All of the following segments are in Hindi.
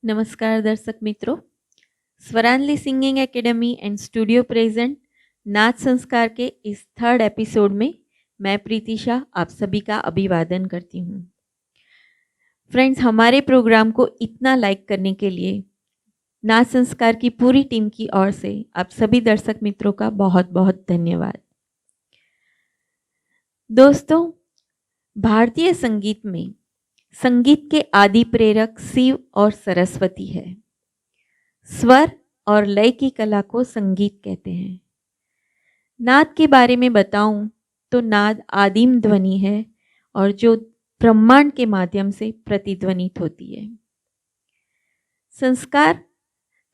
नमस्कार दर्शक मित्रों, Swaranjali singing academy and studio present नाच संस्कार के इस थर्ड एपिसोड में मैं प्रीति शाह आप सभी का अभिवादन करती हूँ। फ्रेंड्स, हमारे प्रोग्राम को इतना लाइक करने के लिए नाच संस्कार की पूरी टीम की ओर से आप सभी दर्शक मित्रों का बहुत बहुत धन्यवाद। दोस्तों, भारतीय संगीत में संगीत के आदि प्रेरक शिव और सरस्वती है। स्वर और लय की कला को संगीत कहते हैं। नाद के बारे में बताऊं तो नाद आदिम ध्वनि है और जो ब्रह्मांड के माध्यम से प्रतिध्वनित होती है। संस्कार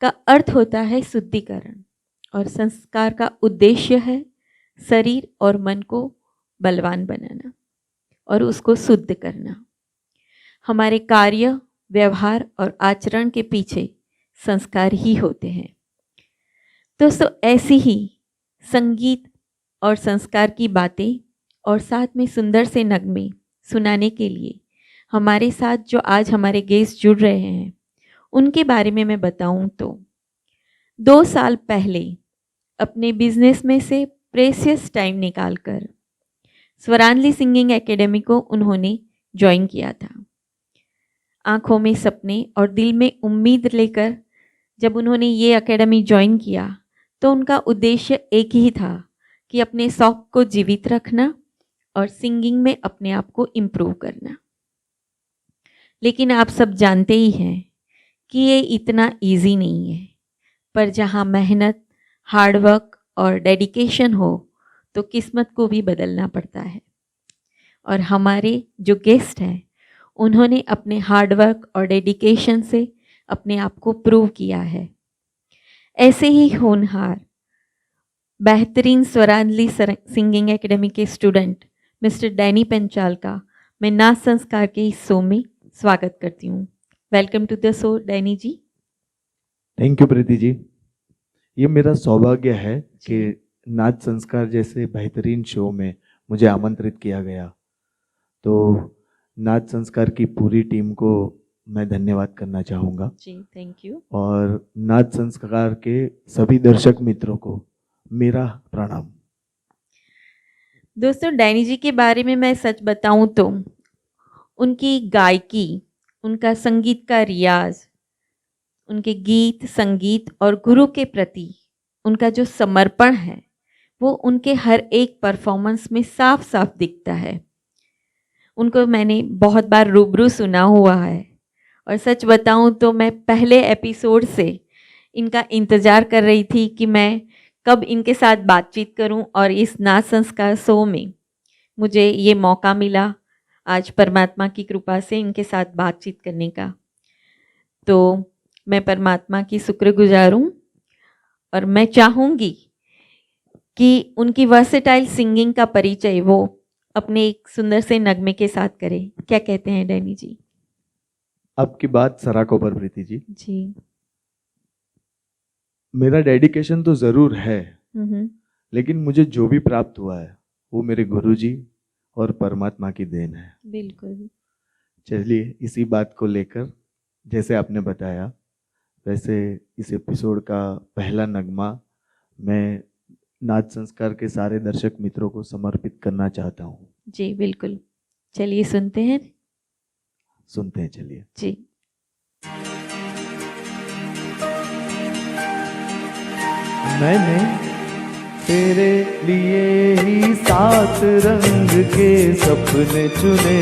का अर्थ होता है शुद्धिकरण और संस्कार का उद्देश्य है शरीर और मन को बलवान बनाना और उसको शुद्ध करना। हमारे कार्य, व्यवहार और आचरण के पीछे संस्कार ही होते हैं। दोस्तों, ऐसी ही संगीत और संस्कार की बातें और साथ में सुंदर से नगमे सुनाने के लिए हमारे साथ जो आज हमारे गेस्ट जुड़ रहे हैं उनके बारे में मैं बताऊं तो 2 साल पहले अपने बिजनेस में से प्रेशियस टाइम निकालकर स्वरांजलि सिंगिंग एकेडमी को उन्होंने ज्वाइन किया था। आँखों में सपने और दिल में उम्मीद लेकर जब उन्होंने ये एकेडमी ज्वाइन किया तो उनका उद्देश्य एक ही था कि अपने शौक को जीवित रखना और सिंगिंग में अपने आप को इम्प्रूव करना। लेकिन आप सब जानते ही हैं कि ये इतना इजी नहीं है, पर जहाँ मेहनत, हार्डवर्क और डेडिकेशन हो तो किस्मत को भी बदलना पड़ता है। और हमारे जो गेस्ट हैं उन्होंने अपने हार्डवर्क और डेडिकेशन से अपने आप को प्रूव किया है। ऐसे ही होनहार बेहतरीन स्वरांजलि सिंगिंग एकेडमी के स्टूडेंट मिस्टर डैनी पंचाल का मैं नाच संस्कार के इस शो में स्वागत करती हूँ। Welcome to the show Danny ji. Thank you Preeti ji. ये मेरा सौभाग्य है कि नाच संस्कार जैसे बेहतरीन शो में मुझे आमंत्रित किया गया। तो नाच संस्कार की पूरी टीम को मैं धन्यवाद करना चाहूँगा जी, थैंक यू। और नाच संस्कार के सभी दर्शक मित्रों को मेरा प्रणाम। दोस्तों, डैनी जी के बारे में मैं सच बताऊं तो उनकी गायकी, उनका संगीत का रियाज, उनके गीत, संगीत और गुरु के प्रति उनका जो समर्पण है वो उनके हर एक परफॉर्मेंस में साफ साफ दिखता है। उनको मैंने बहुत बार रूबरू सुना हुआ है और सच बताऊं तो मैं पहले एपिसोड से इनका इंतज़ार कर रही थी कि मैं कब इनके साथ बातचीत करूं और इस नाच संस्कार शो में मुझे ये मौका मिला आज परमात्मा की कृपा से इनके साथ बातचीत करने का। तो मैं परमात्मा की शुक्रगुजार हूँ और मैं चाहूँगी कि उनकी वर्सेटाइल सिंगिंग का परिचय वो अपने एक सुंदर से नगमे के साथ करें। क्या कहते हैं डैनी जी? आपकी बात सराखों पर प्रीति जी। जी, मेरा डेडिकेशन तो ज़रूर है, लेकिन मुझे जो भी प्राप्त हुआ है वो मेरे गुरुजी और परमात्मा की देन है। बिल्कुल। चलिए, इसी बात को लेकर जैसे आपने बताया वैसे इस एपिसोड का पहला नगमा मैं नाच संस्कार के सारे दर्शक मित्रों को समर्पित करना चाहता हूँ। जी बिल्कुल, चलिए सुनते हैं। चलिए जी। मैंने तेरे लिए ही 7 रंग के सपने चुने,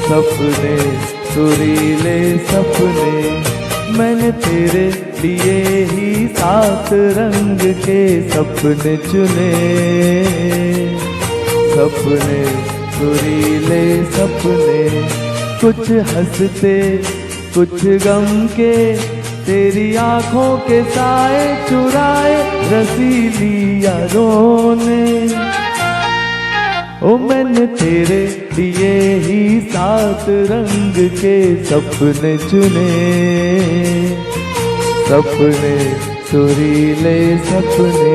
सपने सुरीले सपने। मैंने तेरे लिए ही 7 रंग के सपने चुने, सपने सुरीले सपने। कुछ हंसते कुछ गम के, तेरी आंखों के साए चुराए रसीली यादों ने। ओ मैंने तेरे लिए ही 7 रंग के सपने चुने, सपने सुरीले सपने।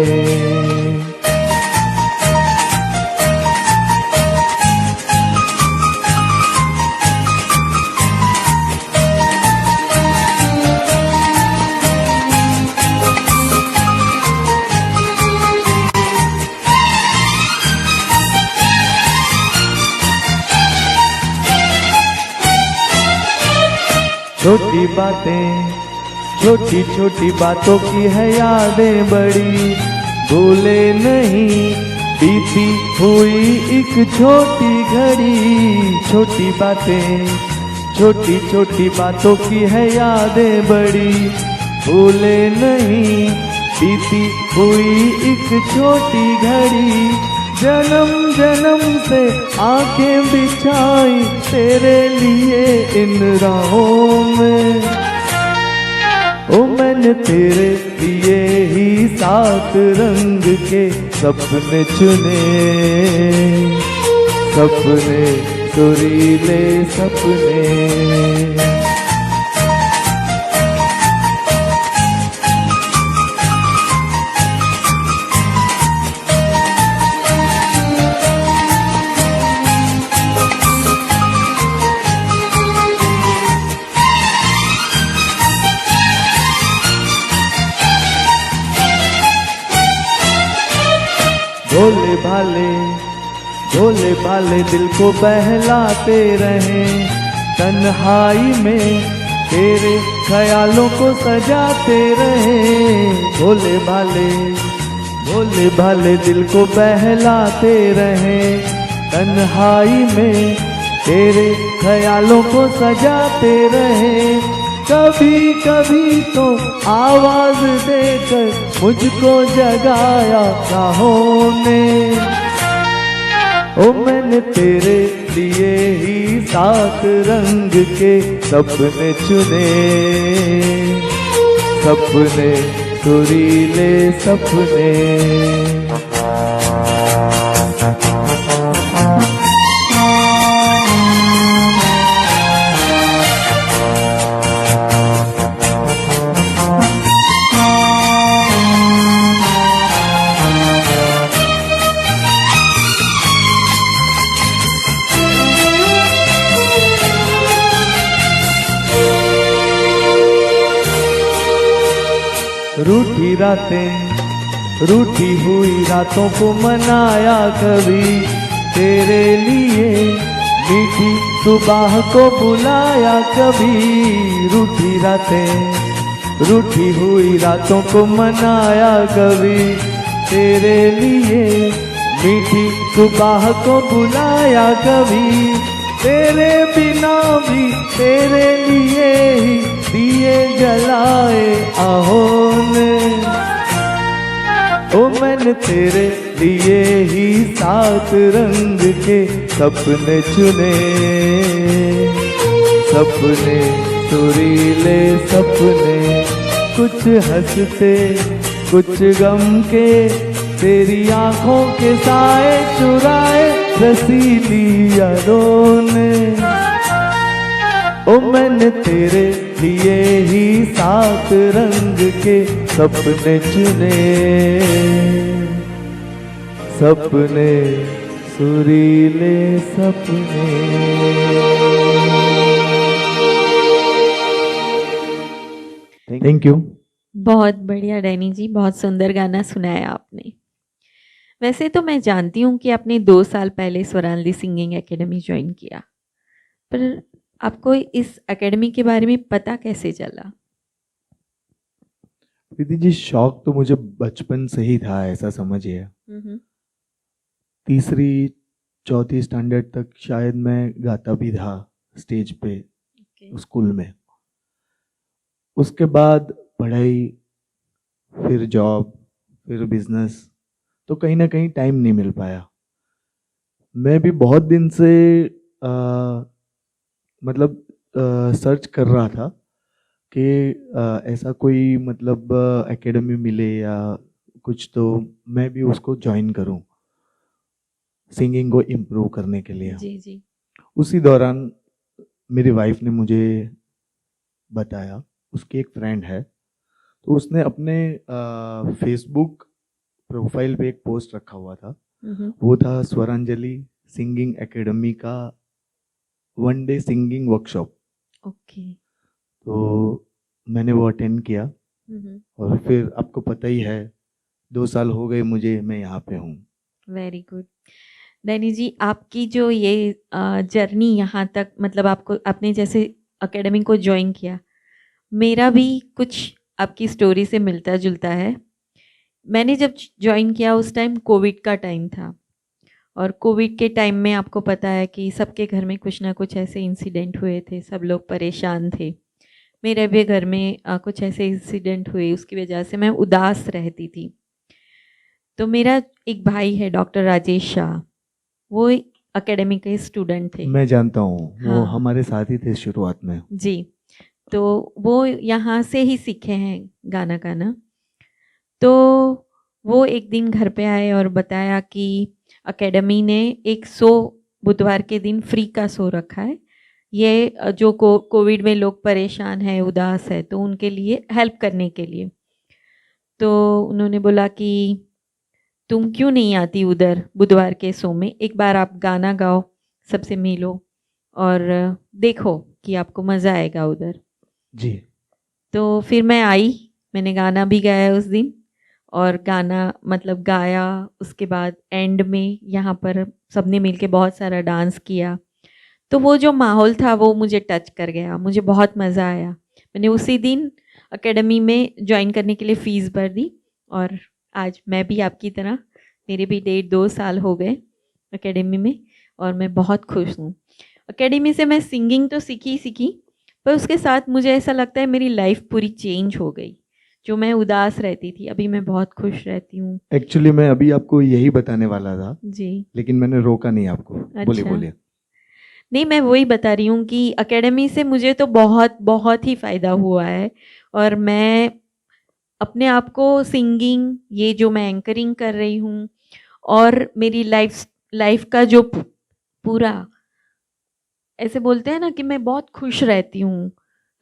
छोटी बातें, छोटी छोटी बातों की है यादें बड़ी, भूले नहीं बीती हुई एक छोटी घड़ी। छोटी बातें, छोटी छोटी बातों की है यादें बड़ी, भूले नहीं बीती हुई एक छोटी घड़ी। जन्म जन्म से आंखें बिछाई तेरे लिए इन राहों में, ओ मैंने तेरे लिए ही 7 रंग के सपने चुने, सपने सुरीले सपने। भोले भाले, भोले भाले दिल को बहलाते रहे, तन्हाई में तेरे ख्यालों को सजाते रहे। भोले भाले, भोले भाले दिल को बहलाते रहे, तन्हाई में तेरे ख्यालों को सजाते रहे। कभी कभी तो आवाज देकर मुझको जगाया राहों ने, ओ मैंने तेरे लिए ही 7 रंग के सपने चुने, सपने सुरीले सपने। रूठी रातें, रूठी हुई रातों को मनाया कभी तेरे लिए, मीठी सुबह को बुलाया कभी। रूठी रातें, रूठी हुई रातों को मनाया कभी तेरे लिए, मीठी सुबह को बुलाया कभी। तेरे बिना भी तेरे लिए ही दिए जलाए आहों ने, ओ मैंने तेरे लिए ही 7 रंग के सपने चुने, सपने सुरीले सपने। कुछ हंसते कुछ गम के, तेरी आंखों के साए चुराए रसीली यादों ने, ओ मैंने तेरे लिए ही 7 रंग के सपने चुने, सपने सुरीले सपने। Thank you. बहुत बढ़िया डैनी जी, बहुत सुंदर गाना सुनाया आपने। वैसे तो मैं जानती हूँ कि आपने 2 साल पहले स्वरांजलि सिंगिंग एकेडमी ज्वाइन किया, पर आपको इस एकेडमी के बारे में पता कैसे चला? प्रीति जी, शौक तो मुझे बचपन से ही था, ऐसा समझिए। 3री 4थी स्टैंडर्ड तक शायद मैं गाता भी था स्टेज पे स्कूल में। उसके बाद पढ़ाई, फिर जॉब, फिर बिजनेस, तो कहीं ना कहीं टाइम नहीं मिल पाया। मैं भी बहुत दिन से मतलब सर्च कर रहा था कि ऐसा कोई मतलब एकेडमी मिले या कुछ, तो मैं भी उसको ज्वाइन करूं सिंगिंग को इम्प्रूव करने के लिए। जी जी। उसी दौरान मेरी वाइफ ने मुझे बताया, उसकी एक फ्रेंड है, तो उसने अपने फेसबुक प्रोफाइल पे एक पोस्ट रखा हुआ था। वो था स्वरांजलि सिंगिंग एकेडमी का 1 डे सिंगिंग वर्कशॉप। ओके। तो मैंने वो अटेंड किया और फिर आपको पता ही है 2 साल हो गए मुझे, मैं यहाँ पे हूँ। Very good. डैनी जी, आपकी जो ये जर्नी यहाँ तक, मतलब आपको आपने जैसे एकेडमी को ज्वाइन किया, मेरा भी कुछ आपकी स्टोरी से मिलता जुलता है। मैंने जब ज्वाइन किया उस टाइम कोविड का टाइम था, और कोविड के टाइम में आपको पता है कि सबके घर में कुछ ना कुछ ऐसे इंसिडेंट हुए थे, सब लोग परेशान थे। मेरे भी घर में कुछ ऐसे इंसिडेंट हुए, उसकी वजह से मैं उदास रहती थी। तो मेरा एक भाई है डॉक्टर राजेश शाह, वो एकेडमी के स्टूडेंट थे। मैं जानता हूँ, वो हाँ। हमारे साथ ही थे शुरुआत में। जी, तो वो यहाँ से ही सीखे हैं गाना गाना। तो वो एक दिन घर पे आए और बताया कि एकेडमी ने एक शो बुधवार के दिन फ्री का शो रखा है, ये जो कोविड में लोग परेशान हैं, उदास है, तो उनके लिए हेल्प करने के लिए। तो उन्होंने बोला कि तुम क्यों नहीं आती उधर बुधवार के शो में, एक बार आप गाना गाओ, सबसे मिलो और देखो कि आपको मज़ा आएगा उधर। जी। तो फिर मैं आई, मैंने गाना भी गाया उस दिन, और गाना मतलब गाया, उसके बाद एंड में यहाँ पर सबने मिलके बहुत सारा डांस किया। तो वो जो माहौल था वो मुझे टच कर गया, मुझे बहुत मज़ा आया। मैंने उसी दिन एकेडमी में ज्वाइन करने के लिए फ़ीस भर दी, और आज मैं भी आपकी तरह, मेरे भी 1.5-2 साल हो गए एकेडमी में, और मैं बहुत खुश हूँ। एकेडमी से मैं सिंगिंग तो सीखी, पर उसके साथ मुझे ऐसा लगता है मेरी लाइफ पूरी चेंज हो गई। जो मैं उदास रहती थी, अभी मैं बहुत खुश रहती हूँ। एक्चुअली मैं अभी आपको यही बताने वाला था, जी। लेकिन मैंने रोका नहीं आपको। बोलिए अच्छा। बोलिए। नहीं, मैं वही बता रही हूँ कि एकेडमी से मुझे तो बहुत बहुत ही फ़ायदा हुआ है, और मैं अपने आप को सिंगिंग, ये जो मैं एंकरिंग कर रही हूँ, और मेरी लाइफ का जो पूरा, ऐसे बोलते हैं ना कि मैं बहुत खुश रहती हूँ।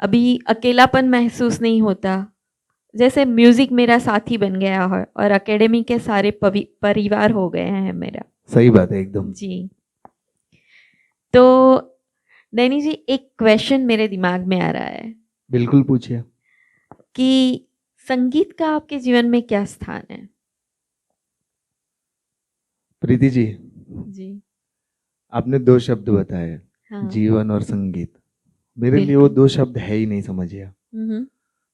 अभी अकेलापन महसूस नहीं होता, जैसे म्यूज़िक मेरा साथी बन गया है और एकेडमी के सारे परिवार हो गए हैं मेरा। सही बात है एकदम। जी। तो डैनी जी, एक क्वेश्चन मेरे दिमाग में आ रहा है बिल्कुल पूछिए। कि संगीत का आपके जीवन में क्या स्थान है? प्रीति जी, जी। आपने 2 शब्द बताए, हाँ। जीवन और संगीत। मेरे लिए वो बिल्कुल। 2 शब्द है ही नहीं, समझिए। हम्म।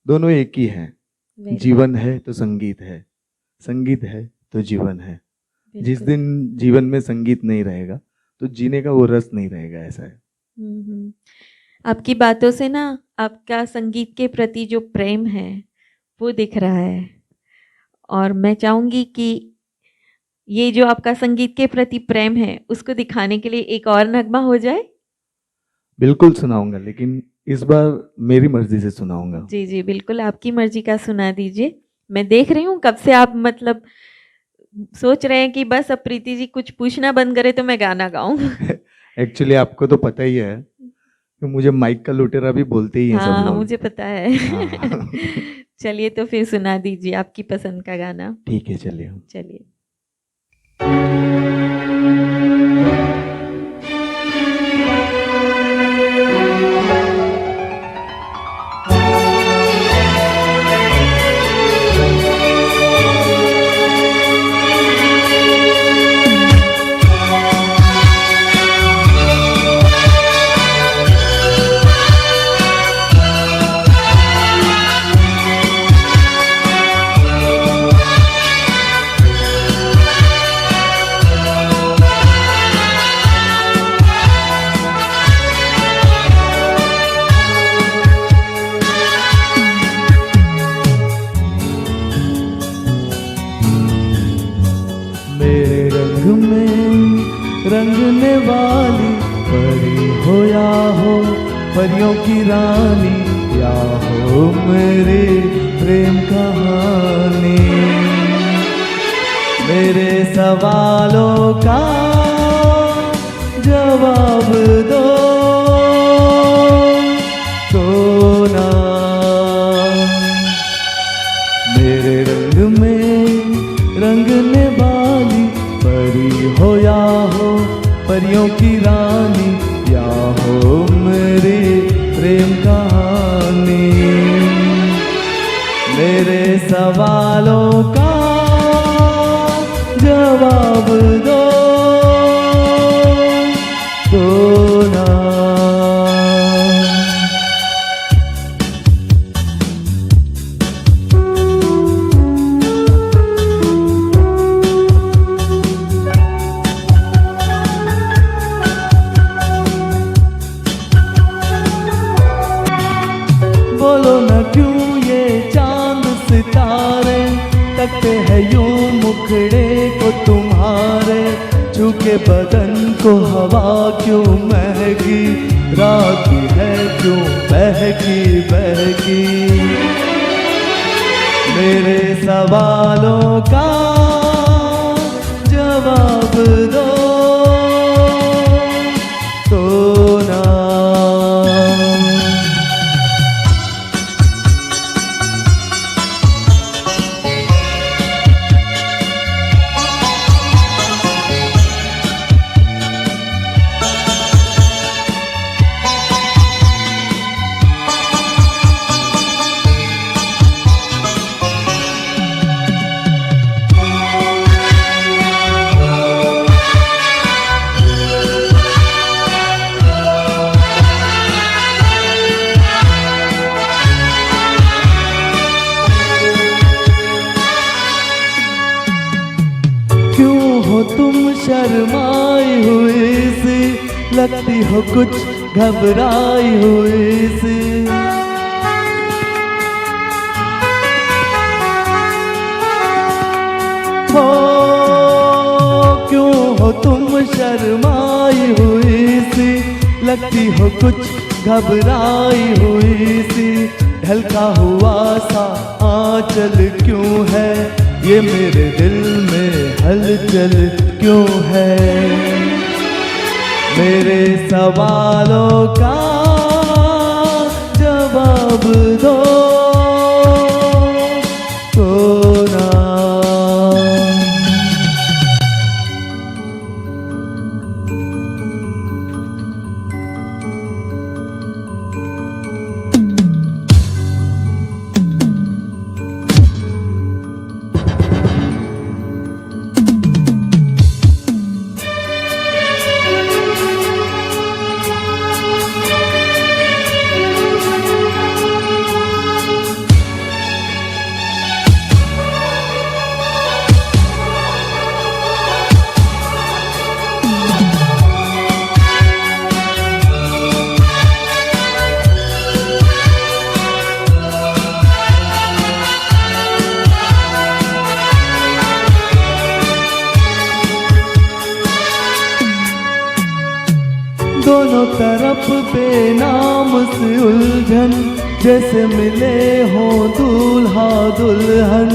दोनों एक ही हैं। Very जीवन है तो संगीत है, संगीत है तो जीवन है। जिस बिल्कुल। दिन जीवन में संगीत नहीं रहेगा तो जीने का वो रस नहीं रहेगा, ऐसा है। हम्म। आपकी बातों से ना आपका संगीत के प्रति जो प्रेम है वो दिख रहा है, और मैं चाहूँगी कि ये जो आपका संगीत के प्रति प्रेम है उसको दिखाने के लिए एक और नगमा हो जाए। बिल्कुल सुनाऊंगा, लेकिन इस बार मेरी मर्जी से सुनाऊंगा। जी जी बिल्कुल, आपकी मर्जी का सुना दीजिए। मैं देख रही हूँ कब से आप मतलब सोच रहे हैं कि बस अब प्रीति जी कुछ पूछना बंद करे तो मैं गाना गाऊं। एक्चुअली आपको तो पता ही है कि मुझे माइक का लुटेरा भी बोलते ही हैं सब हाँ लोग। मुझे पता है। हाँ। चलिए तो फिर सुना दीजिए आपकी पसंद का गाना। ठीक है, चलिए। चलिए। मेरे रंग में रंगने वाली परी हो या हो परियों की रानी, या हो मेरी प्रेम कहानी। मेरे सवालों का जवाब दो तो ना। मेरे रंग में रंगने वाली परी हो या हो परियों की रानी, या हो मेरी प्रेम कहानी। मेरे सवालों का जवाब दो तो ना। ये बदन को हवा क्यों महकी, रात है क्यों बहकी बहकी। मेरे सवालों का जवाब दो तो ना। क्यों हो तुम शर्माई हुई सी, लगती हो कुछ घबराई हुई सी। हो क्यों हो तुम शर्माई हुई सी, लगती हो कुछ घबराई हुई सी। ढलका हुआ सा आंचल क्यों है, ये मेरे दिल में हलचल क्यों है। मेरे सवालों का जवाब दो तो ना। दोनों तरफ बेनाम सी उलझन, जैसे मिले हो दूल्हा दुल्हन।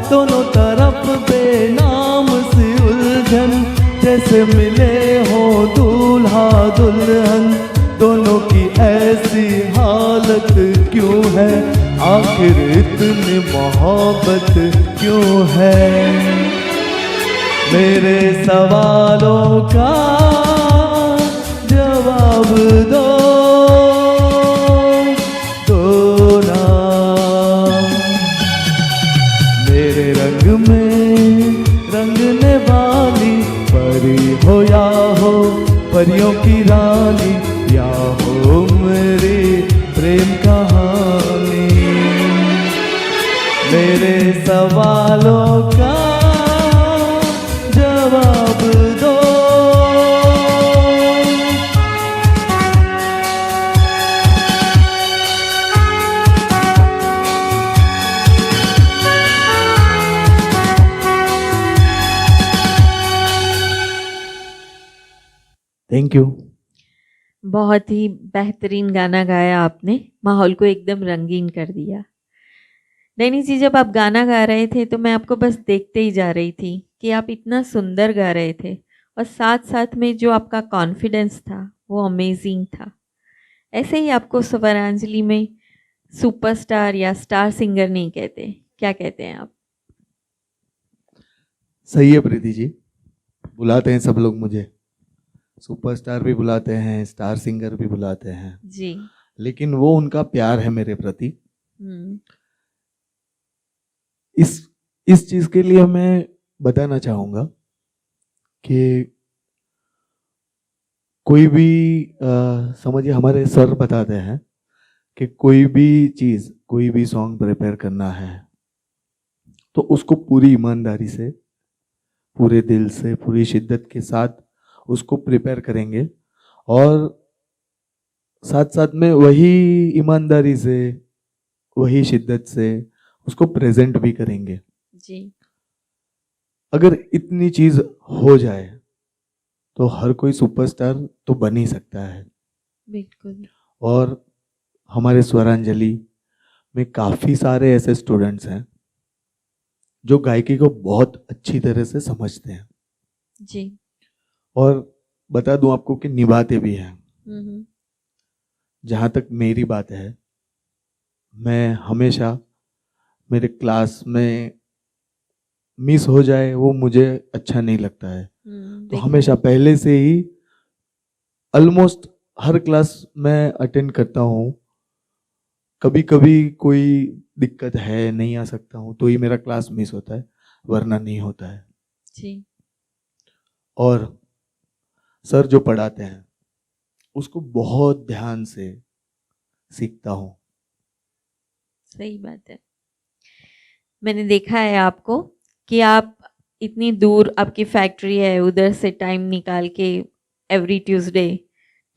दोनों तरफ बेनाम सी उलझन, जैसे मिले हो दूल्हा दुल्हन। दोनों की ऐसी हालत क्यों है, आखिर इतनी मोहब्बत क्यों है। मेरे सवालों का जवाब दो तो ना। मेरे रंग में रंगने वाली परी हो या हो परियों की रानी, या हो मेरी प्रेम कहानी। मेरे सवालों का जवाब दो। Thank you. बहुत ही बेहतरीन गाना गाया आपने, माहौल को एकदम रंगीन कर दिया। नैनी जी, जब आप गाना गा रहे थे तो मैं आपको बस देखते ही जा रही थी कि आप इतना सुंदर गा रहे थे, और साथ साथ में जो आपका कॉन्फिडेंस था वो अमेजिंग था। ऐसे ही आपको स्वरांजलि में सुपरस्टार या स्टार सिंगर नहीं कहते, क्या कहते हैं आप? सही है प्रीति जी, बुलाते हैं सब लोग मुझे, सुपरस्टार भी बुलाते हैं, स्टार सिंगर भी बुलाते हैं जी, लेकिन वो उनका प्यार है मेरे प्रति। इस चीज के लिए मैं बताना चाहूंगा कि कोई भी समझिए, हमारे सर बताते हैं कि कोई भी चीज, कोई भी सॉन्ग प्रिपेयर करना है तो उसको पूरी ईमानदारी से, पूरे दिल से, पूरी शिद्दत के साथ उसको प्रिपेयर करेंगे, और साथ साथ में वही ईमानदारी से वही शिद्दत से उसको प्रेजेंट भी करेंगे। जी अगर इतनी चीज हो जाए तो हर कोई सुपरस्टार तो बन ही सकता है। बिल्कुल। और हमारे स्वरांजलि में काफी सारे ऐसे स्टूडेंट्स हैं जो गायकी को बहुत अच्छी तरह से समझते हैं जी। और बता दूं आपको कि निभाते भी हैं। हम्म। जहाँ तक मेरी बात है, मैं हमेशा मेरे क्लास में मिस हो जाए वो मुझे अच्छा नहीं लगता है। तो देखा हमेशा है। पहले से ही ऑलमोस्ट हर क्लास में अटेंड करता हूँ। कभी कभी कोई दिक्कत है, नहीं आ सकता हूँ तो ही मेरा क्लास मिस होता है, वरना नहीं होता है। जी और सर जो पढ़ाते हैं उसको बहुत ध्यान से सीखता हूँ। सही बात है। मैंने देखा है आपको कि आप इतनी दूर, आपकी फैक्ट्री है, उधर से टाइम निकाल के every Tuesday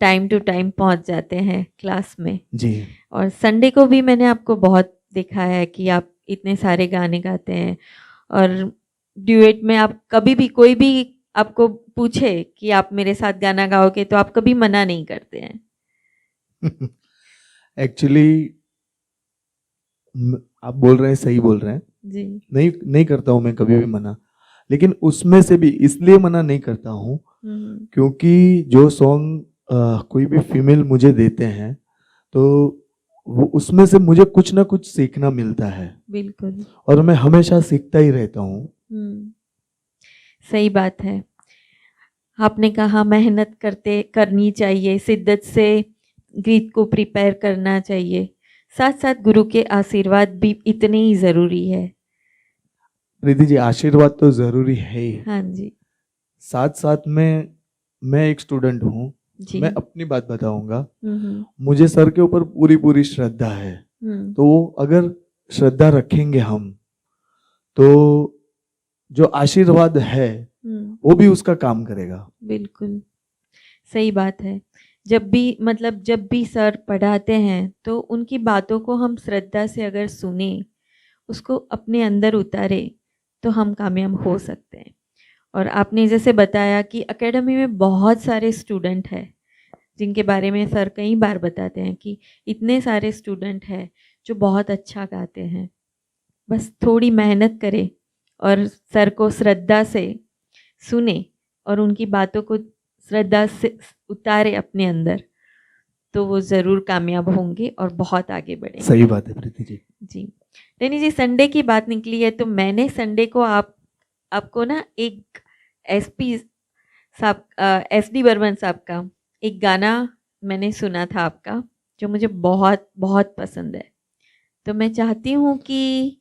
time to time पहुंच जाते हैं क्लास में। जी। और संडे को भी मैंने आपको बहुत देखा है कि आप इतने सारे गाने गाते हैं। और ड्यूएट में आप कभी भी, कोई भी आपको पूछे कि आप मेरे साथ गाना गाओगे तो आप कभी मना नहीं करते हैं। एक्चुअली आप बोल रहे हैं, सही बोल रहे हैं। जी नहीं करता हूँ मैं कभी भी मना, लेकिन उसमें से भी इसलिए मना नहीं करता हूँ क्योंकि जो सॉन्ग कोई भी फीमेल मुझे देते हैं तो वो उसमें से मुझे कुछ ना कुछ सीखना मिलता है। बिल्कुल। और मैं हमेशा सीखता ही रहता हूँ। सही बात है। आपने कहा मेहनत करनी चाहिए, शिद्दत से गीत को प्रिपेयर करना चाहिए, साथ साथ गुरु के आशीर्वाद भी इतने ही जरूरी है। प्रीति जी, आशीर्वाद तो जरूरी है ही। हाँ जी। साथ साथ में मैं एक स्टूडेंट हूँ, मैं अपनी बात बताऊंगा। मुझे सर के ऊपर पूरी पूरी श्रद्धा है। तो अगर श्रद्धा रखेंगे हम तो जो आशीर्वाद है वो भी उसका काम करेगा। बिल्कुल सही बात है। जब भी सर पढ़ाते हैं तो उनकी बातों को हम श्रद्धा से अगर सुने, उसको अपने अंदर उतारे, तो हम कामयाब हो सकते हैं। और आपने जैसे बताया कि एकेडमी में बहुत सारे स्टूडेंट हैं जिनके बारे में सर कई बार बताते हैं कि इतने सारे स्टूडेंट हैं जो बहुत अच्छा गाते हैं। बस थोड़ी मेहनत करें और सर को श्रद्धा से सुने और उनकी बातों को श्रद्धा से उतारे अपने अंदर, तो वो ज़रूर कामयाब होंगे और बहुत आगे बढ़ेंगे। सही बात है प्रीति जी। जी डैनी जी, संडे की बात निकली है तो मैंने संडे को आपको ना एक एसपी साहब, एसडी बर्मन साहब का एक गाना मैंने सुना था आपका, जो मुझे बहुत बहुत पसंद है। तो मैं चाहती हूँ कि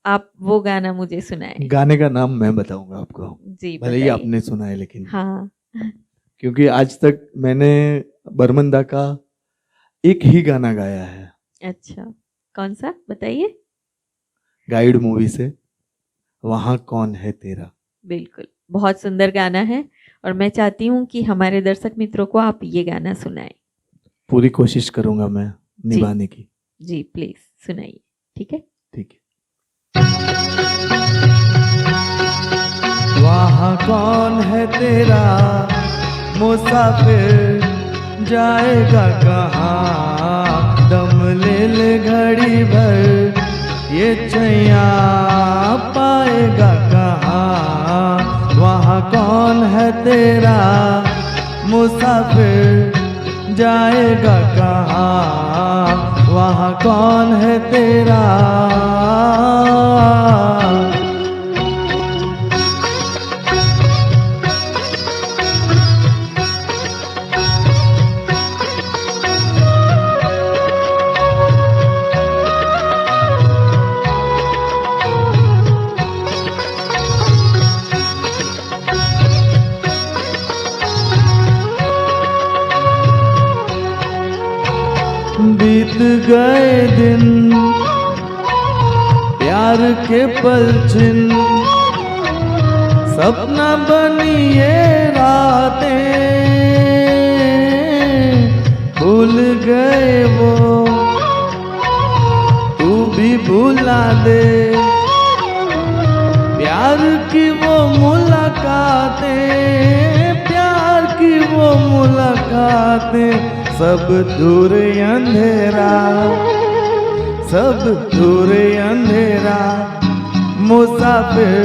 आप वो गाना मुझे सुनाएं। गाने का नाम मैं बताऊंगा आपको। जी भले ही आपने सुना है, लेकिन हाँ क्योंकि आज तक मैंने बर्मंदा का एक ही गाना गाया है। अच्छा, कौन सा बताइए? गाइड मूवी से, वहाँ कौन है तेरा। बिल्कुल, बहुत सुंदर गाना है और मैं चाहती हूँ कि हमारे दर्शक मित्रों को आप ये गाना सुनाएं। पूरी कोशिश करूंगा मैं निभाने की। जी प्लीज सुनाइए। ठीक है? ठीक है। वहाँ कौन है तेरा मुसाफिर, जाएगा कहाँ, दम ले ले घड़ी भर, ये छैया पाएगा कहाँ। वहाँ कौन है तेरा मुसाफिर, जाएगा कहाँ, वहाँ कौन है तेरा। बीत गए दिन, प्यार के पलछिन, सपना बनी ये रातें, भूल गए वो तू भी भुला दे, प्यार की वो मुलाकातें, प्यार की वो मुलाकातें, सब दूर अंधेरा, सब दूर अंधेरा, मुसाफिर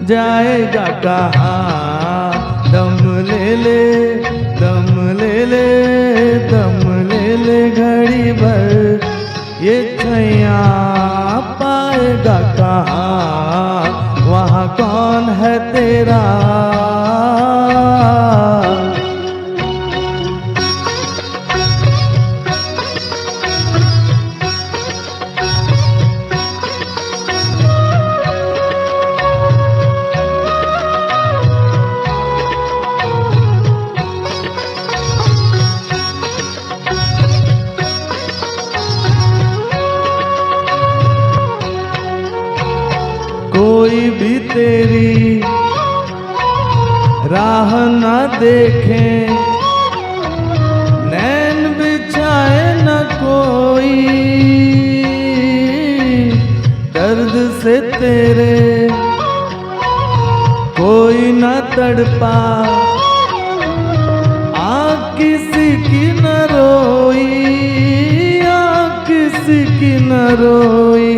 जाएगा कहाँ, दम ले ले, दम ले ले, दम ले ले घड़ी भर, ये छैया पाएगा कहाँ, वहाँ कौन है तेरा। कोई भी तेरी राह न देखे, नैन बिछाए न कोई, दर्द से तेरे कोई न तड़पा, आँख किसी की न रोई, आँख किसी की न रोई,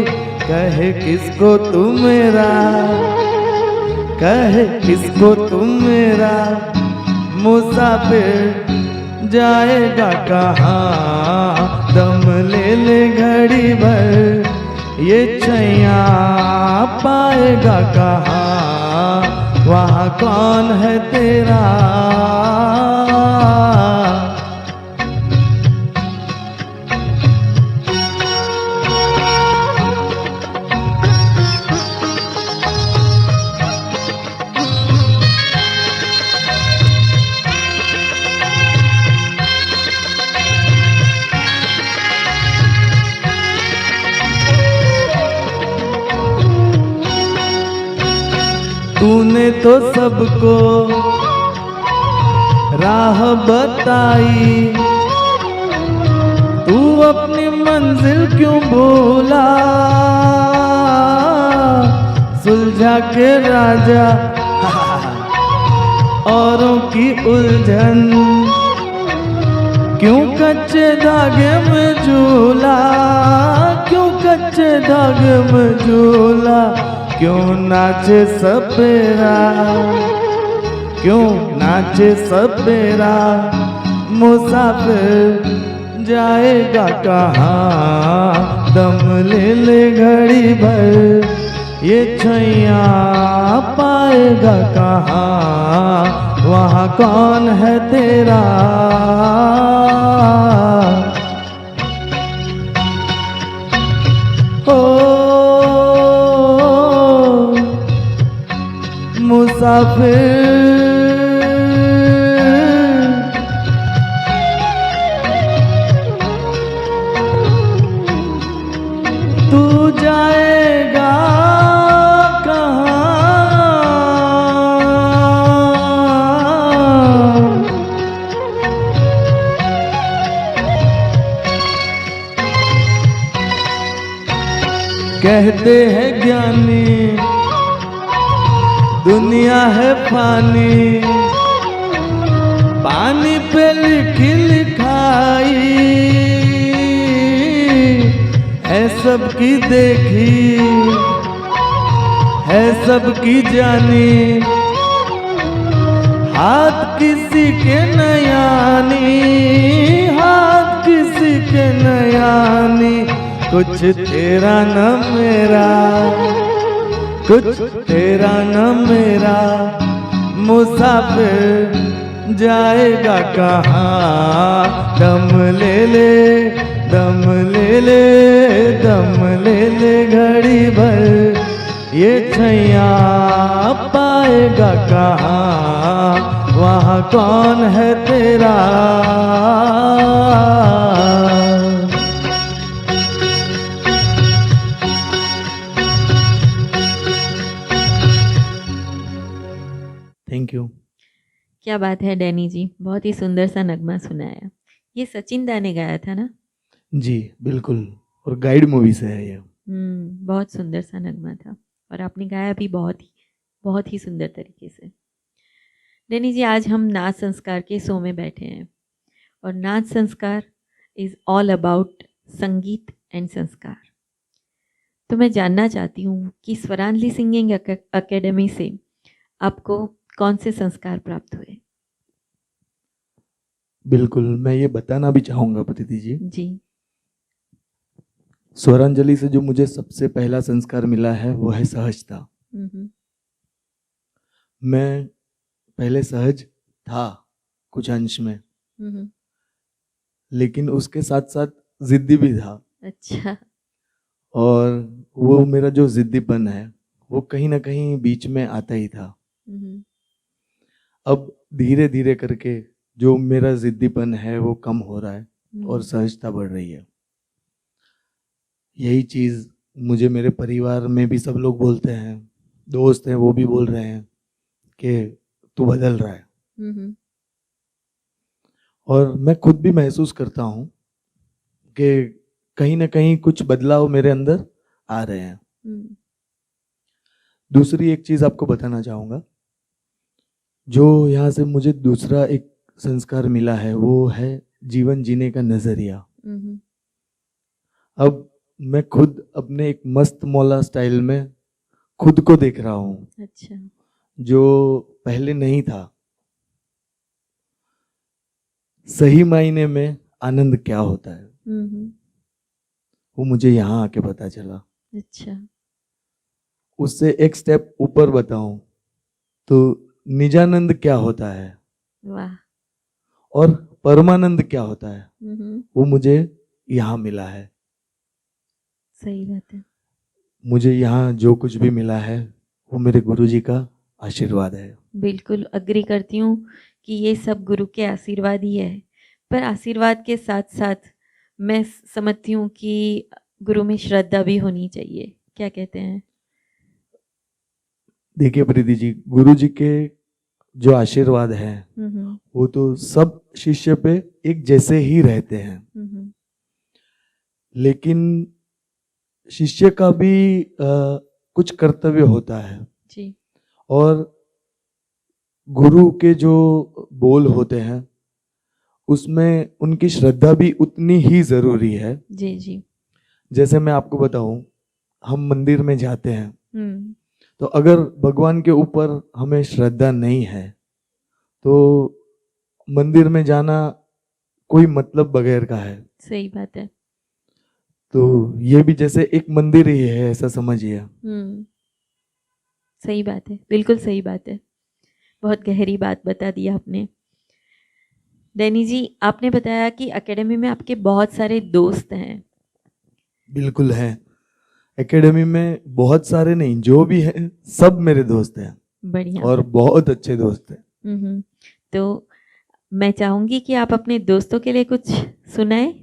कहे किसको तू मेरा, कहे किसको तू मेरा, मुसाफिर जाएगा कहाँ, दम ले ले घड़ी भर, ये छैया पाएगा कहाँ, वहाँ कौन है तेरा। तूने तो सबको राह बताई, तू अपनी मंजिल क्यों भूला, सुलझा के राजा औरों की उलझन, क्यों कच्चे धागे में झूला, क्यों कच्चे धागे में झूला, क्यों नाचे सपेरा, क्यों नाचे सपेरा, मुसाफिर जाएगा कहाँ, दम ले ले घड़ी भर, ये छैया पाएगा कहाँ, वहाँ कौन है तेरा। मुसाफिर तू जाएगा कहाँ, कहते हैं ज्ञानी दुनिया है पानी, पानी पे लिखी लिखाई, है सबकी देखी, है सबकी जानी, हाथ किसी के नयानी, हाथ किसी के नयानी, कुछ तेरा न मेरा, कुछ तेरा न मेरा, मुसाफिर जाएगा कहाँ, दम ले ले, दम ले ले, दम ले ले घड़ी भर, ये छैया पाएगा कहाँ, वहाँ कौन है तेरा। Thank you. क्या बात है डैनी जी, बहुत ही सुंदर सा नगमा सुनाया। ये सचिन दा ने गाया था ना? जी बिल्कुल। और गाइड मूवी से है ये। बहुत सुंदर सा नगमा था और आपने गाया भी बहुत ही सुंदर तरीके से। डैनी जी, आज हम नाच संस्कार के शो में बैठे हैं और नाच संस्कार इज़ ऑल अबाउट संगीत एंड संस्कार। तो मैं जानना चाहती हूँ कि स्वरांजलि सिंगिंग एकेडमी से आपको कौन से संस्कार प्राप्त हुए? बिल्कुल, मैं ये बताना भी चाहूँगा प्रीति जी। जी। स्वरांजलि से जो मुझे सबसे पहला संस्कार मिला है वो है सहजता। हम्म, मैं पहले सहज था कुछ अंश में, हम्म, लेकिन उसके साथ साथ जिद्दी भी था। अच्छा। और वो मेरा जो जिद्दीपन है वो कहीं ना कहीं बीच में आता ही था। हम्म, अब धीरे धीरे करके जो मेरा जिद्दीपन है वो कम हो रहा है और सहजता बढ़ रही है। यही चीज़ मुझे मेरे परिवार में भी सब लोग बोलते हैं, दोस्त हैं वो भी बोल रहे हैं कि तू बदल रहा है। हम्म, और मैं खुद भी महसूस करता हूँ कि कहीं ना कहीं कुछ बदलाव मेरे अंदर आ रहे हैं। दूसरी एक चीज़ आपको बताना चाहूँगा, जो यहाँ से मुझे दूसरा एक संस्कार मिला है वो है जीवन जीने का नज़रिया। अब मैं खुद अपने एक मस्त मौला स्टाइल में खुद को देख रहा हूँ। अच्छा। जो पहले नहीं था। सही मायने में आनंद क्या होता है वो मुझे यहाँ आके पता चला। अच्छा। उससे एक स्टेप ऊपर बताऊं तो निजानंद क्या होता है वाह। और परमानंद क्या होता है वो मुझे यहाँ मिला है। सही बात है। मुझे यहाँ जो कुछ भी मिला है वो मेरे गुरुजी का आशीर्वाद है। बिल्कुल अग्री करती हूँ कि ये सब गुरु के आशीर्वाद ही है, पर आशीर्वाद के साथ साथ मैं समझती हूँ कि गुरु में श्रद्धा भी होनी चाहिए। क्या कहते हैं? देखिए प्रीति जी, गुरु जी के जो आशीर्वाद है वो तो सब शिष्य पे एक जैसे ही रहते हैं, लेकिन शिष्य का भी कुछ कर्तव्य होता है जी। और गुरु के जो बोल होते हैं उसमें उनकी श्रद्धा भी उतनी ही जरूरी है। जी जी। जैसे मैं आपको बताऊं, हम मंदिर में जाते हैं तो अगर भगवान के ऊपर हमें श्रद्धा नहीं है तो मंदिर में जाना कोई मतलब बगैर का है। सही बात है। तो ये भी जैसे एक मंदिर ही है, ऐसा समझिए। सही बात है, बिल्कुल सही बात है। बहुत गहरी बात बता दी आपने। डैनी जी, आपने बताया कि एकेडमी में आपके बहुत सारे दोस्त हैं। बिल्कुल है, एकेडमी में बहुत सारे नहीं, जो भी हैं सब मेरे दोस्त हैं। बढ़िया। और बहुत अच्छे दोस्त हैं। तो मैं चाहूंगी कि आप अपने दोस्तों के लिए कुछ सुनाए।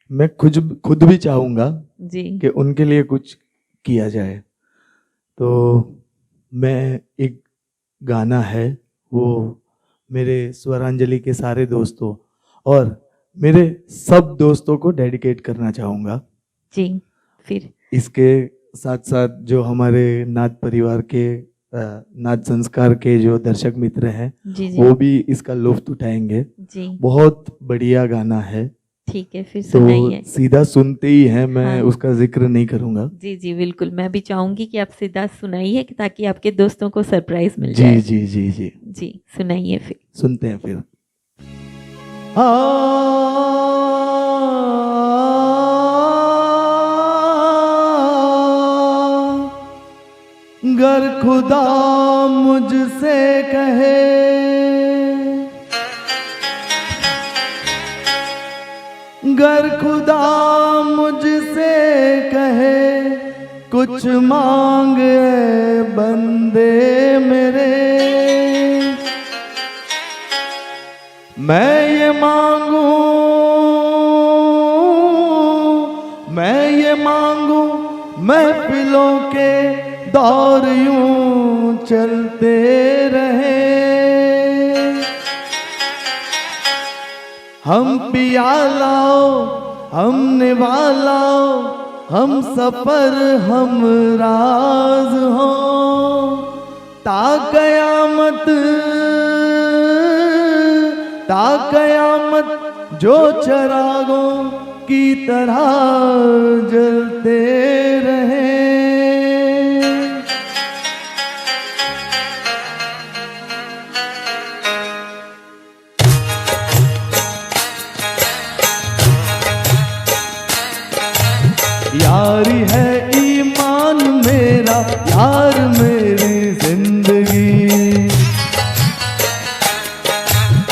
मैं खुद भी चाहूंगा जी कि उनके लिए कुछ किया जाए। तो मैं एक गाना है वो मेरे स्वरांजलि के सारे दोस्तों और मेरे सब दोस्तों को डेडिकेट करना चाहूँगा। जी। फिर इसके साथ साथ जो हमारे नाथ परिवार के नाथ संस्कार के जो दर्शक मित्र हैं जी जी वो भी इसका लुत्फ उठाएंगे। जी। बहुत बढ़िया गाना है। ठीक है, फिर तो सुनाइए। सीधा सुनते ही है, मैं हाँ। उसका जिक्र नहीं करूँगा। जी जी बिल्कुल, मैं भी चाहूंगी कि आप सीधा सुनाइए ताकि आपके दोस्तों को सरप्राइज मिल जी जाए। जी जी जी जी सुनाइए फिर। सुनते हैं फिर। गर खुदा मुझसे कहे गर खुदा मुझसे कहे कुछ मांग ऐ बंदे मेरे, मैं ये मांगू महफिलों के दौर यूं चलते रहे, हम पिया लाओ हम निभाला हम सफर हम राज हो, ता कयामत जो चरागों की तरह जलते रहे। यारी है ईमान मेरा, यार मेरी जिंदगी।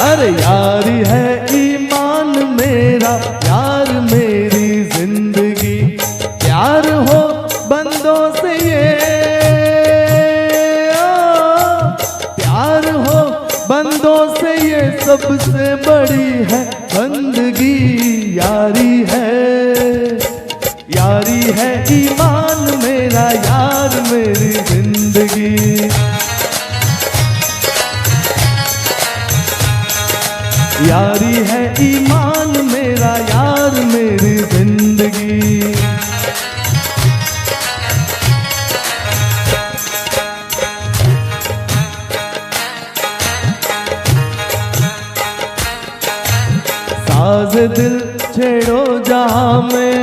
अरे यारी है ईमान मेरा, यार मेरी जिंदगी। प्यार हो बंदों से ये, प्यार हो बंदों से ये सबसे बड़ी है बंदगी। यारी है ईमान मेरा, यार मेरी जिंदगी। यारी है ईमान मेरा, यार मेरी जिंदगी। साज दिल छेड़ो जहां में,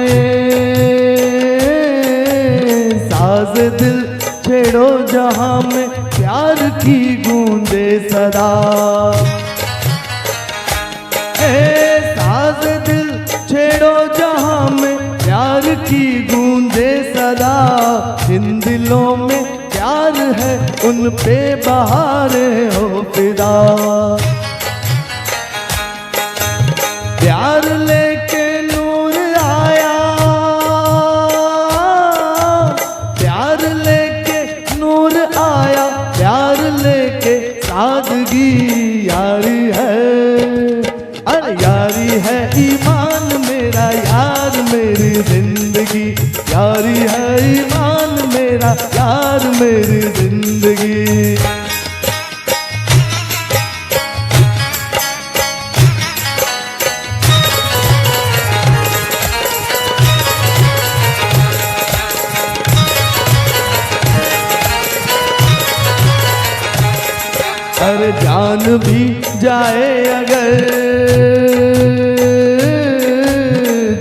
साज दिल छेड़ो जहां में, प्यार की गूंजे सदा। साज दिल छेड़ो जहां में, प्यार की गूंजे सदा। जिन दिलों में प्यार है उन पे बहारें हो फिदा। प्यार लेके नूर आया, प्यार लेके नूर आया, प्यार लेके सादगी। यारी है, अरे यारी है ईमान मेरा, यार मेरी जिंदगी। यारी है ईमान मेरा, यार मेरी जिंदगी। अरे जान भी जाए अगर,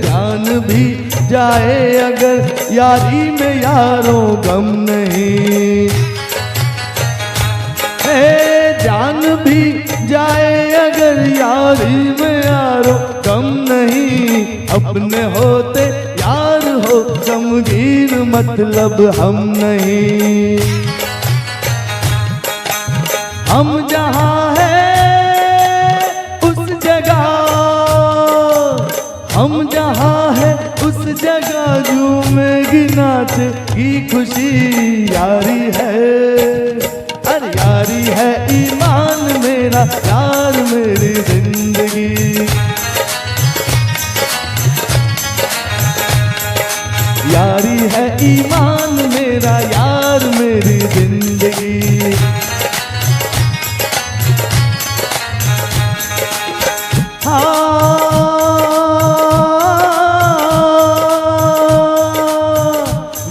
जान भी जाए अगर, यारी में यारों गम नहीं। जान भी जाए अगर, यारी में यारों गम नहीं। अपने होते यार हो गमगीन, मतलब हम नहीं। हम जहाँ है उस जगह, हम जहाँ है उस जगह झूमेगी नाचेगी खुशी। यारी है, अरे यारी है ईमान मेरा, यार मेरी जिंदगी। यारी है ईमान मेरा, यार मेरी जिंदगी।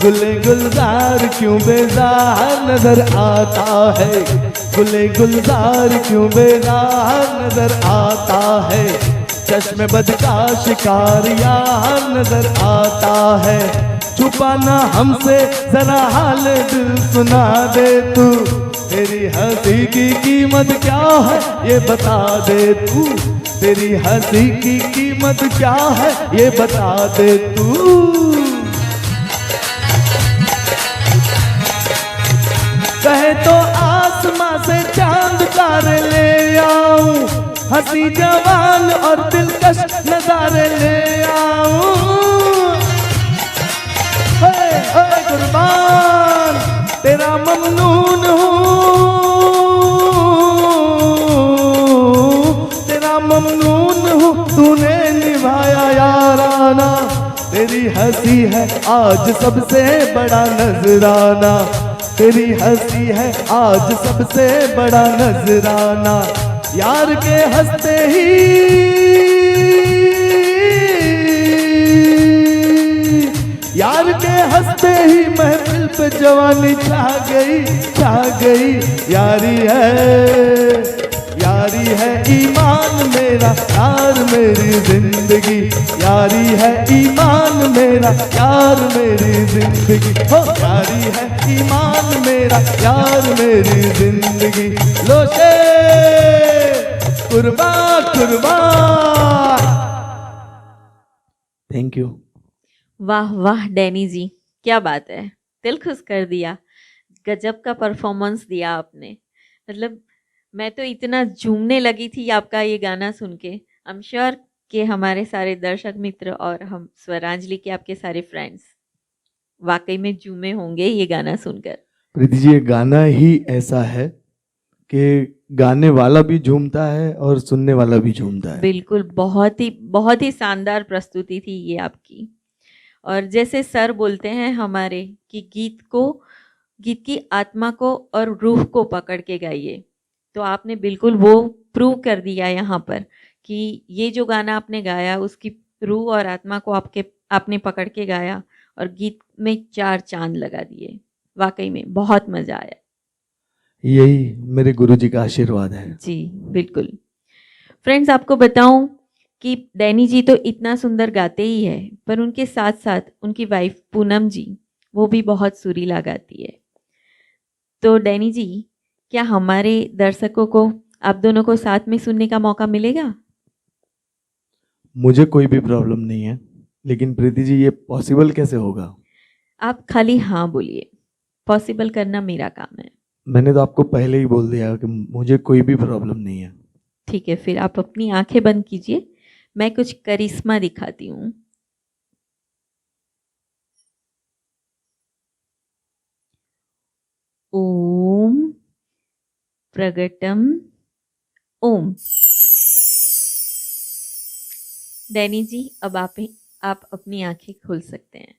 गुले गुलजार क्यों बेजार नजर आता है, गुले गुलजार क्यों बेजार नजर आता है। चश्मे बद का शिकार यार नजर आता है। छुपाना हमसे जरा हाल दिल सुना दे तू, तेरी हंसी की कीमत क्या है ये बता दे तू। तेरी हंसी की कीमत क्या है ये बता दे तू। कहे तो आसमां से चांद तारे ले आऊं, हंसी जवान और दिलकश नजारे ले आऊं। कुर्बान तेरा ममनून हूँ, तेरा ममनून हूँ, तूने निभाया याराना। तेरी हंसी है आज सबसे बड़ा नजराना, तेरी हंसी है आज सबसे बड़ा नजराना। यार के हंसते ही के हंसते ही महफिल पे जवानी छा गई। यारी है ईमान मेरा, यार मेरी जिंदगी। यारी है ईमान मेरा, यार मेरी जिंदगी। हो यारी है ईमान मेरा, यार मेरी जिंदगी। लो से कुर्बान कुर्बान। Thank you. वाह वाह डैनी जी, क्या बात है, दिल खुश कर दिया। गजब का परफॉर्मेंस दिया आपने। मतलब मैं तो इतना झूमने लगी थी आपका ये गाना सुन के। आई एम श्योर कि हमारे सारे दर्शक मित्र और हम स्वरांजलि के आपके सारे फ्रेंड्स वाकई में झूमे होंगे ये गाना सुनकर। प्रीति जी, ये गाना ही ऐसा है कि गाने वाला भी झूमता है और सुनने वाला भी झूमता है। बिल्कुल, बहुत ही शानदार प्रस्तुति थी ये आपकी। और जैसे सर बोलते हैं हमारे कि गीत की आत्मा को और रूह को पकड़ के गाइए, तो आपने बिल्कुल वो प्रूव कर दिया यहाँ पर कि ये जो गाना आपने गाया उसकी रूह और आत्मा को आपने पकड़ के गाया और गीत में 4 चांद लगा दिए। वाकई में बहुत मज़ा आया। यही मेरे गुरुजी का आशीर्वाद है। जी बिल्कुल। फ्रेंड्स, आपको बताऊं कि डैनी जी तो इतना सुंदर गाते ही है, पर उनके साथ साथ उनकी वाइफ पूनम जी वो भी बहुत सुरीला गाती है। तो डैनी जी, क्या हमारे दर्शकों को आप दोनों को साथ में सुनने का मौका मिलेगा? मुझे कोई भी प्रॉब्लम नहीं है, लेकिन प्रीति जी ये पॉसिबल कैसे होगा? आप खाली हाँ बोलिए, पॉसिबल करना मेरा काम है। मैंने तो आपको पहले ही बोल दिया कि मुझे कोई भी प्रॉब्लम नहीं है। ठीक है, फिर आप अपनी आंखें बंद कीजिए, मैं कुछ करिश्मा दिखाती हूँ। ओम प्रगटम ओम। डैनी जी, अब आप अपनी आंखें खोल सकते हैं।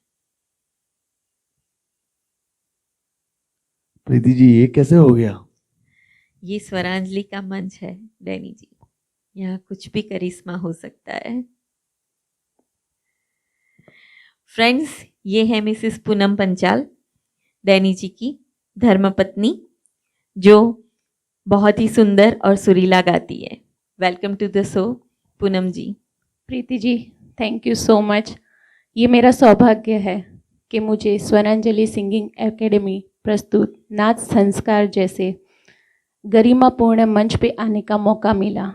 प्रीति जी ये कैसे हो गया? ये स्वरांजलि का मंच है डैनी जी, यहाँ कुछ भी करिश्मा हो सकता है। फ्रेंड्स, ये है मिसेस पूनम पंचाल, डैनी जी की धर्मपत्नी, जो बहुत ही सुंदर और सुरीला गाती है। Welcome to the show Poonam ji. Preeti ji, thank you so much. ये मेरा सौभाग्य है कि मुझे स्वरांजलि सिंगिंग एकेडमी प्रस्तुत नाच संस्कार जैसे गरिमापूर्ण मंच पे आने का मौका मिला,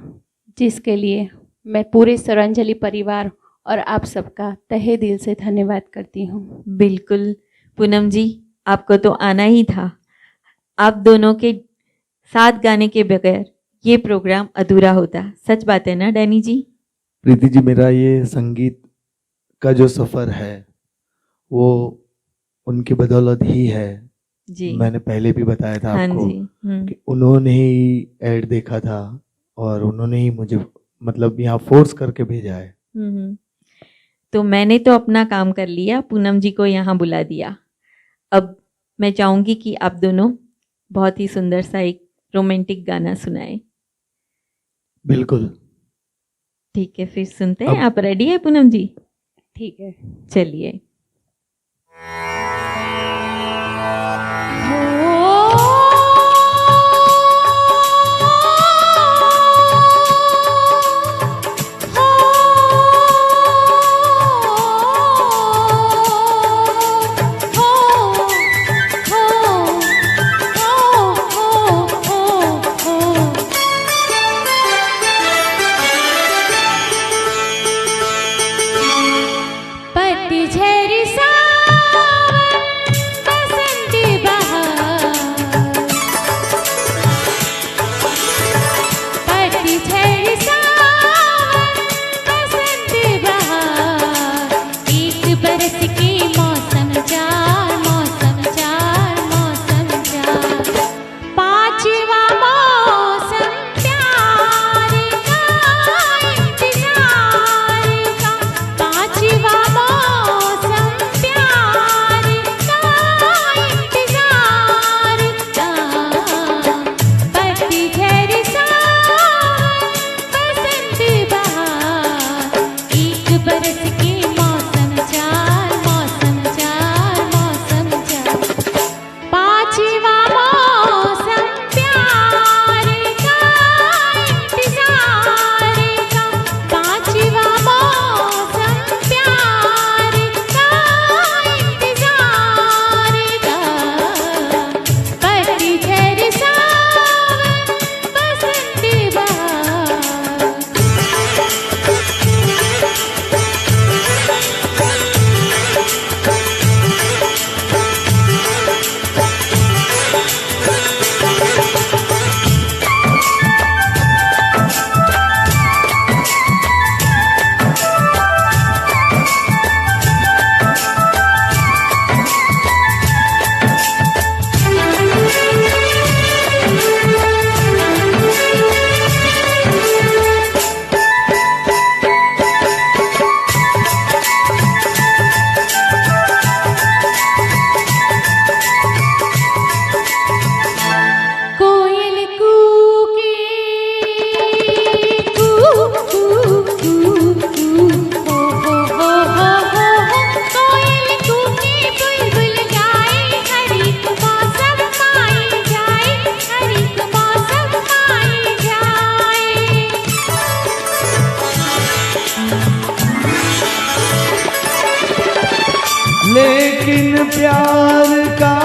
जिसके लिए मैं पूरे स्वरांजलि परिवार और आप सबका तहे दिल से धन्यवाद करती हूँ। बिल्कुल पूनम जी, आपको तो आना ही था। आप दोनों के साथ गाने के बगैर ये प्रोग्राम अधूरा होता। सच बात है ना डैनी जी? प्रीति जी, मेरा ये संगीत का जो सफ़र है वो उनकी बदौलत ही है जी। मैंने पहले भी बताया था हाँ आपको जी। कि उन्होंने ही ऐड देखा था और उन्होंने ही मुझे मतलब यहाँ फोर्स करके भेजा है। तो मैंने तो अपना काम कर लिया, पूनम जी को यहाँ बुला दिया। अब मैं चाहूँगी कि आप दोनों बहुत ही सुंदर सा एक रोमांटिक गाना सुनाए। बिल्कुल। ठीक है, फिर सुनते हैं। आप रेडी है पूनम जी? ठीक है, चलिए। पतझड़ लेकिन प्यार का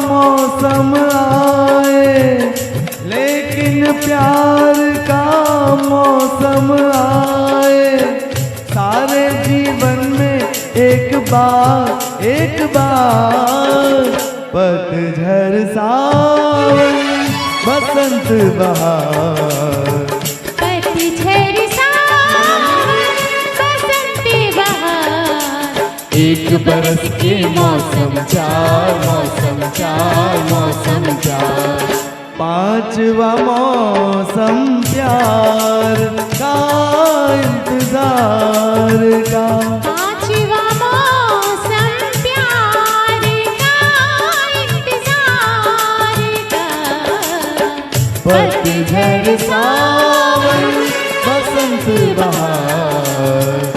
मौसम आए, लेकिन प्यार का मौसम आए, सारे जीवन में एक बार पतझड़ सावन बसंत बहार, पतझड़ सावन बसंत बहार, एक बरस के मौसम चार, मौसम चार, मौसम चार, पांचवा मौसम प्यार का इंतजार का, पांचवा मौसम प्यार का इंतजार का, पतझड़ सावन बसंत बहार।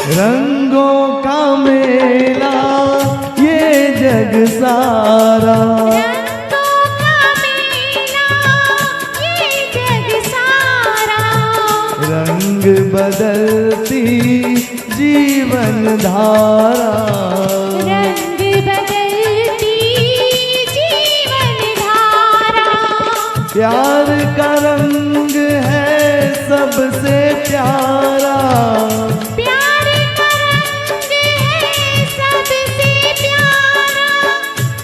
रंगों का मेला ये जग सारा, रंगों का मेला ये जग सारा, रंग बदलती जीवन धारा, रंग बदलती जीवन धारा, प्यार का रंग है सबसे प्यारा, प्यार का रंग है सबसे प्यारा,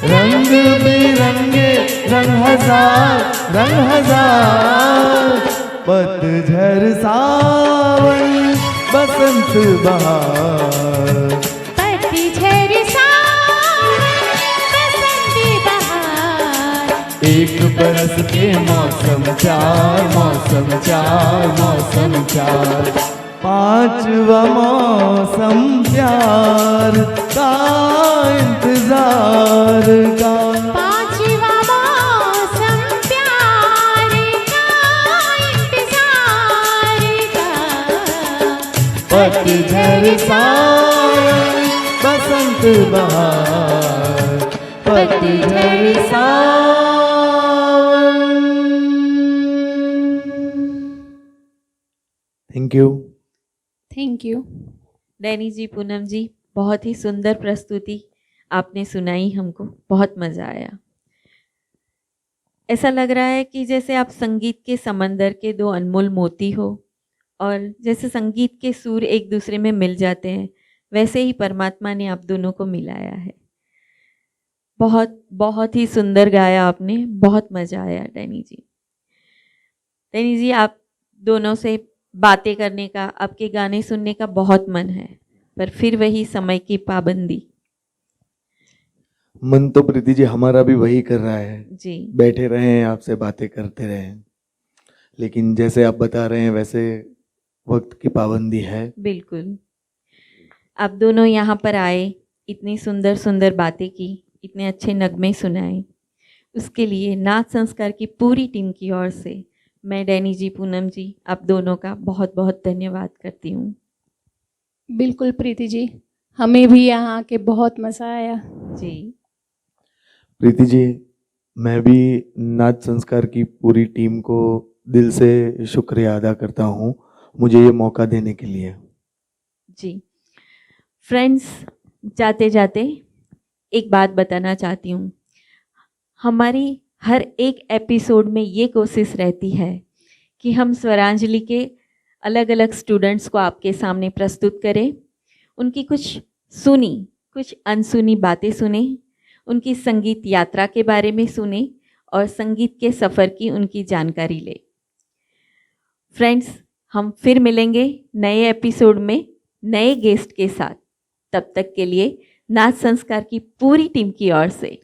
रंग बिरंगे रंग हजार, पतझड़ सावन बसंत बहार, पतझड़ सावन बसंत बहार, एक बरस के मौसम चार, मौसम चार, मौसम चार, पांचवा मौसम प्यार का इंतजार का, पांचवा मौसम प्यार का इंतजार का, पतझड़ सावन बसंत बहार, पतझड़ सावन। Thank you. Thank you. Danny ji, Poonam ji, बहुत ही सुंदर प्रस्तुति आपने सुनाई, हमको बहुत मज़ा आया। ऐसा लग रहा है कि जैसे आप संगीत के समंदर के दो अनमोल मोती हो, और जैसे संगीत के सुर एक दूसरे में मिल जाते हैं, वैसे ही परमात्मा ने आप दोनों को मिलाया है। बहुत बहुत ही सुंदर गाया आपने, बहुत मज़ा आया डैनी जी। डैनी जी, आप दोनों से बातें करने का, आपके गाने सुनने का बहुत मन है, पर फिर वही समय की पाबंदी। मन तो प्रीति जी हमारा भी वही कर रहा है, जी, बैठे रहे आपसे बातें करते रहे, लेकिन जैसे आप बता रहे हैं वैसे वक्त की पाबंदी है। बिल्कुल। आप दोनों यहाँ पर आए, इतनी सुंदर सुंदर बातें की, इतने अच्छे नगमे सुनाए, उसके लिए नाच संस्कार की पूरी टीम की ओर से मैं डैनी जी, पूनम जी, आप दोनों का बहुत बहुत धन्यवाद करती हूँ। बिल्कुल प्रीति जी, हमें भी यहाँ आके बहुत मज़ा आया। जी, प्रीति जी, मैं भी नाच संस्कार की पूरी टीम को दिल से शुक्रिया अदा करता हूँ मुझे ये मौका देने के लिए। जी फ्रेंड्स, जाते जाते एक बात बताना चाहती हूँ। हमारी हर एक एपिसोड में ये कोशिश रहती है कि हम स्वरांजलि के अलग अलग स्टूडेंट्स को आपके सामने प्रस्तुत करें, उनकी कुछ सुनी, कुछ अनसुनी बातें सुने, उनकी संगीत यात्रा के बारे में सुने और संगीत के सफ़र की उनकी जानकारी ले। फ्रेंड्स, हम फिर मिलेंगे नए एपिसोड में नए गेस्ट के साथ। तब तक के लिए नाच संस्कार की पूरी टीम की ओर से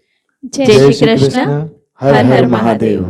जय श्री कृष्ण, हर हर महादेव।